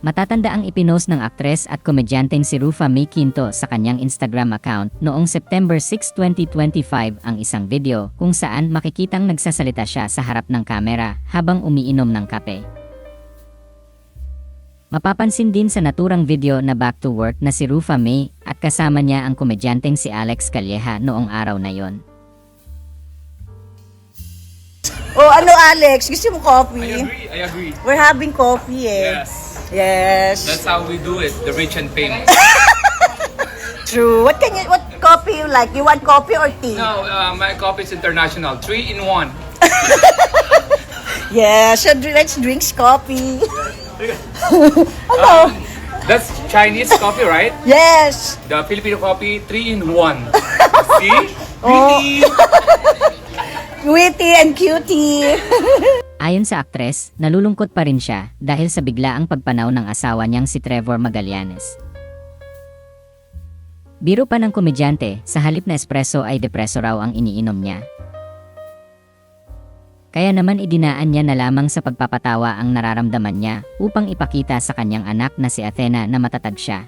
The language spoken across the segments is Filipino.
Matatanda ang ipinost ng aktres at komedyanteng si Rufa May Quinto sa kanyang Instagram account noong September 6, 2025 ang isang video kung saan makikitang nagsasalita siya sa harap ng kamera habang umiinom ng kape. Mapapansin din sa naturang video na back to work na si Rufa May at kasama niya ang komedyanteng si Alex Calleja noong araw na yon. Oh, ano Alex? Gusto mo coffee? I agree. We're having coffee eh. Yes. Yes. That's how we do it, the rich and famous. True. What coffee you like? You want coffee or tea? No, my coffee is international, 3 in 1. Yeah, so let's drink coffee. Hello. That's Chinese coffee, right? Yes. The Filipino coffee, 3 in 1. See? Oh. Really? Witty and cutie. Ayon sa aktres, nalulungkot pa rin siya dahil sa biglaang pagpanaw ng asawa niyang si Trevor Magallanes. Biro pa ng komedyante, sa halip na espresso ay depreso raw ang iniinom niya. Kaya naman idinaan niya na lamang sa pagpapatawa ang nararamdaman niya upang ipakita sa kanyang anak na si Athena na matatag siya.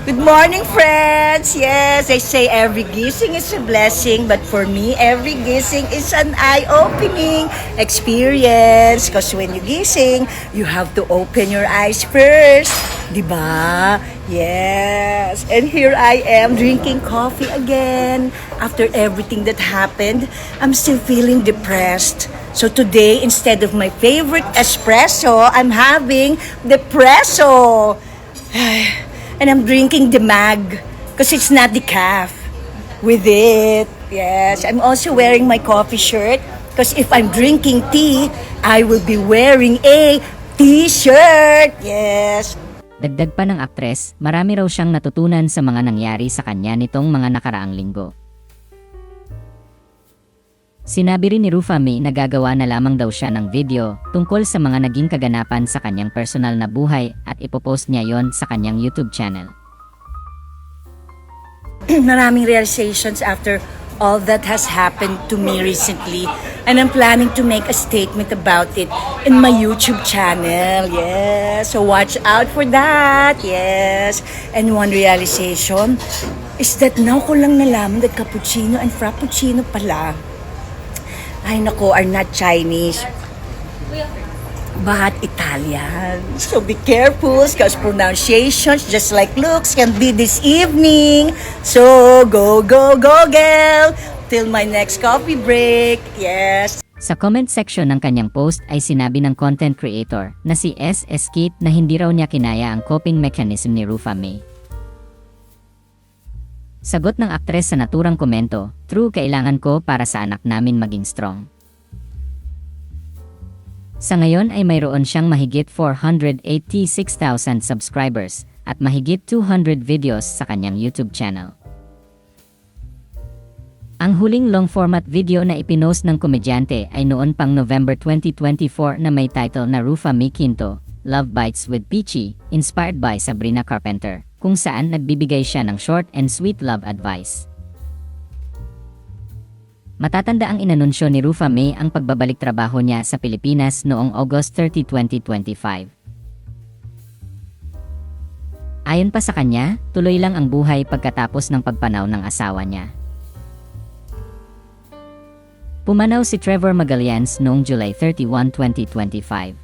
Good morning, friends! Yes, they say every gising is a blessing, but for me, every gising is an eye-opening experience. Because when you gising, you have to open your eyes first. Diba? Yes. And here I am drinking coffee again. After everything that happened, I'm still feeling depressed. So today, instead of my favorite espresso, I'm having depresso. And I'm drinking the mag because it's not decaf with it. Yes, I'm also wearing my coffee shirt because if I'm drinking tea, I will be wearing a t-shirt. Yes. Dagdag pa ng aktres, marami raw siyang natutunan sa mga nangyari sa kanya nitong mga nakaraang linggo. Sinabi rin ni Rufa May na gagawa na lamang daw siya ng video tungkol sa mga naging kaganapan sa kanyang personal na buhay at ipopost niya yon sa kanyang YouTube channel. Maraming realizations after all that has happened to me recently, and I'm planning to make a statement about it in my YouTube channel. Yes, so watch out for that. Yes, and one realization is that now ko lang nalaman that cappuccino and frappuccino pala, ay nako, are not Chinese but Italian. So be careful because pronunciations just like looks can be this evening. So go, go, go, girl! Till my next coffee break. Yes. Sa comment section ng kanyang post ay sinabi ng content creator na si S.S. Kit na hindi raw niya kinaya ang coping mechanism ni Rufa May. Sagot ng aktres sa naturang komento, "True, kailangan ko para sa anak namin maging strong." Sa ngayon ay mayroon siyang mahigit 486,000 subscribers at mahigit 200 videos sa kanyang YouTube channel. Ang huling long-format video na ipinost ng komedyante ay noon pang November 2024 na may title na Rufa May Quinto, Love Bites with Peachy, inspired by Sabrina Carpenter, kung saan nagbibigay siya ng short and sweet love advice. Matatanda ang inanunsyo ni Rufa May ang pagbabalik trabaho niya sa Pilipinas noong August 30, 2025. Ayon pa sa kanya, tuloy lang ang buhay pagkatapos ng pagpanaw ng asawa niya. Pumanaw si Trevor Magallanes noong July 31, 2025.